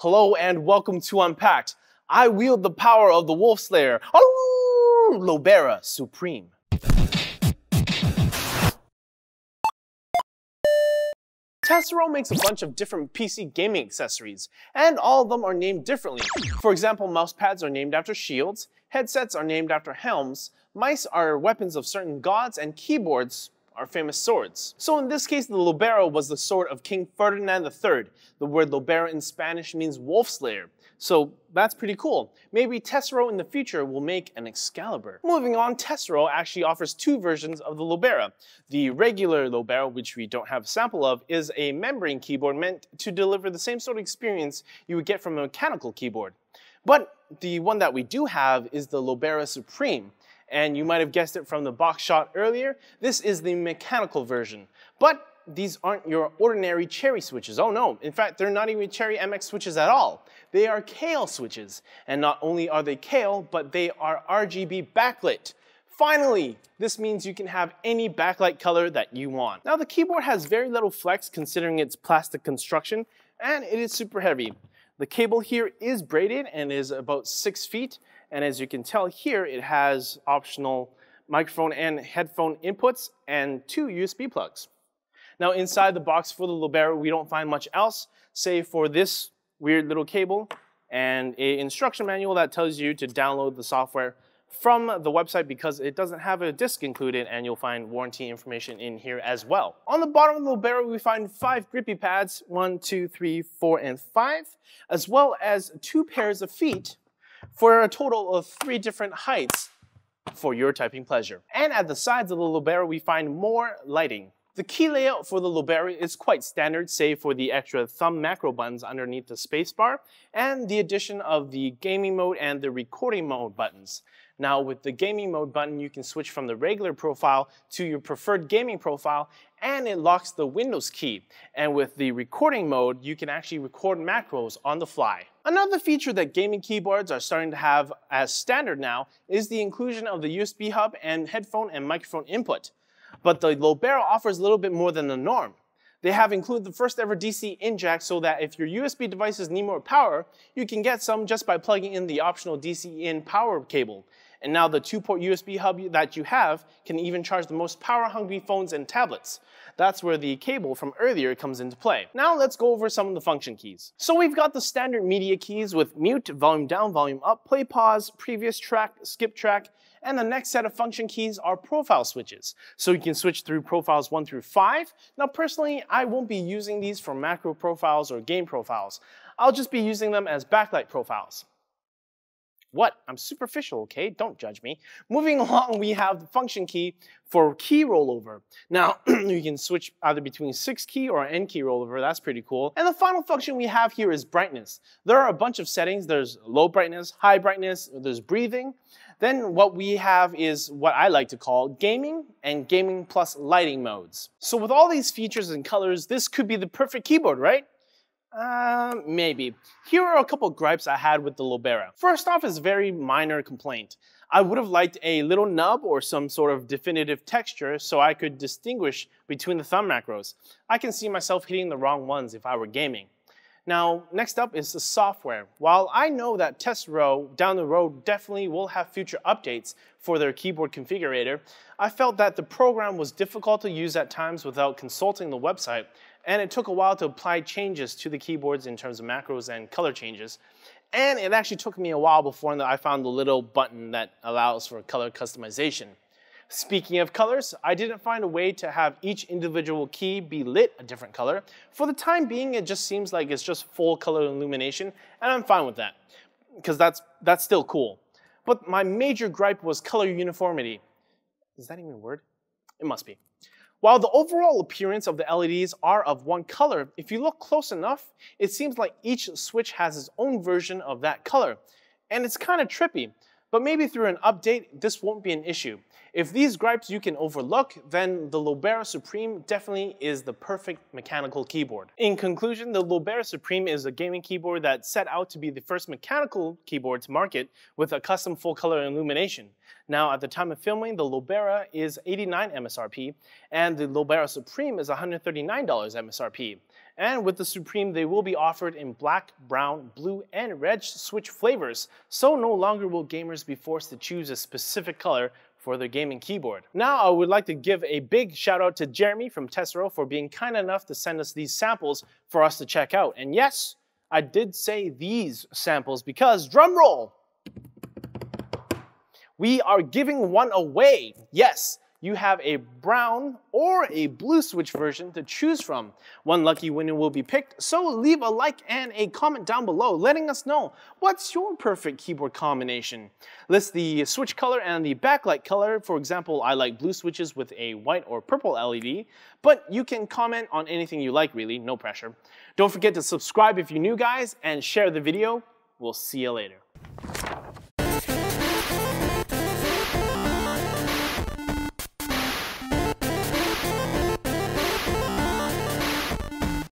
Hello and welcome to Unpacked. I wield the power of the Wolf Slayer, Lobera Supreme. Tesoro makes a bunch of different PC gaming accessories, and all of them are named differently. For example, mouse pads are named after shields, headsets are named after helms, mice are weapons of certain gods, and keyboards are famous swords. So in this case, the Lobera was the sword of King Ferdinand III. The word Lobera in Spanish means wolf slayer. So that's pretty cool. Maybe Tesoro in the future will make an Excalibur. Moving on, Tesoro actually offers two versions of the Lobera. The regular Lobera, which we don't have a sample of, is a membrane keyboard meant to deliver the same sort of experience you would get from a mechanical keyboard. But the one that we do have is the Lobera Supreme. And you might have guessed it from the box shot earlier, this is the mechanical version. But these aren't your ordinary cherry switches. Oh no, in fact, they're not even cherry MX switches at all. They are kale switches. And not only are they kale, but they are RGB backlit. Finally, this means you can have any backlight color that you want. Now the keyboard has very little flex considering its plastic construction, and it is super heavy. The cable here is braided and is about 6 feet. And as you can tell here, it has optional microphone and headphone inputs and 2 USB plugs. Now inside the box for the Lobera, we don't find much else, save for this weird little cable and an instruction manual that tells you to download the software from the website because it doesn't have a disc included, and you'll find warranty information in here as well. On the bottom of the Lobera, we find 5 grippy pads, 1, 2, 3, 4, and 5, as well as 2 pairs of feet, for a total of 3 different heights for your typing pleasure. And at the sides of the Lobera, we find more lighting. The key layout for the Lobera is quite standard, save for the extra thumb macro buttons underneath the spacebar, and the addition of the gaming mode and the recording mode buttons. Now with the gaming mode button, you can switch from the regular profile to your preferred gaming profile, and it locks the Windows key. And with the recording mode, you can actually record macros on the fly. Another feature that gaming keyboards are starting to have as standard now is the inclusion of the USB hub and headphone and microphone input. But the Lobera offers a little bit more than the norm. They have included the first ever DC in jack so that if your USB devices need more power, you can get some just by plugging in the optional DC in power cable. And now the 2-port USB hub that you have can even charge the most power-hungry phones and tablets. That's where the cable from earlier comes into play. Now let's go over some of the function keys. So we've got the standard media keys with mute, volume down, volume up, play, pause, previous track, skip track, and the next set of function keys are profile switches. So you can switch through profiles 1 through 5. Now personally, I won't be using these for macro profiles or game profiles. I'll just be using them as backlight profiles. What? I'm superficial, okay? Don't judge me. Moving along, we have the function key for key rollover. Now, you can switch either between 6 key or N key rollover. That's pretty cool. And the final function we have here is brightness. There are a bunch of settings. There's low brightness, high brightness, there's breathing. Then what we have is what I like to call gaming and gaming plus lighting modes. So with all these features and colors, this could be the perfect keyboard, right? Maybe. Here are a couple gripes I had with the Lobera. First off is a very minor complaint. I would have liked a little nub or some sort of definitive texture so I could distinguish between the thumb macros. I can see myself hitting the wrong ones if I were gaming. Now, next up is the software. While I know that Tesoro down the road definitely will have future updates for their keyboard configurator, I felt that the program was difficult to use at times without consulting the website, and it took a while to apply changes to the keyboards in terms of macros and color changes. And it actually took me a while before I found the little button that allows for color customization. Speaking of colors, I didn't find a way to have each individual key be lit a different color. For the time being, it just seems like it's just full color illumination, and I'm fine with that, because that's still cool. But my major gripe was color uniformity. Is that even a word? It must be. While the overall appearance of the LEDs are of one color, if you look close enough, it seems like each switch has its own version of that color. And it's kind of trippy, but maybe through an update, this won't be an issue. If these gripes you can overlook, then the Lobera Supreme definitely is the perfect mechanical keyboard. In conclusion, the Lobera Supreme is a gaming keyboard that set out to be the first mechanical keyboard to market with a custom full color illumination. Now, at the time of filming, the Lobera is $89 MSRP, and the Lobera Supreme is $139 MSRP. And with the Supreme, they will be offered in black, brown, blue, and red switch flavors, so no longer will gamers be forced to choose a specific color for their gaming keyboard. Now I would like to give a big shout out to Jeremy from Tesoro for being kind enough to send us these samples for us to check out. And yes, I did say these samples because, drum roll, we are giving one away. Yes, you have a brown or a blue switch version to choose from. One lucky winner will be picked, so leave a like and a comment down below letting us know what's your perfect keyboard combination. List the switch color and the backlight color. For example, I like blue switches with a white or purple LED, but you can comment on anything you like really, no pressure. Don't forget to subscribe if you're new guys and share the video. We'll see you later.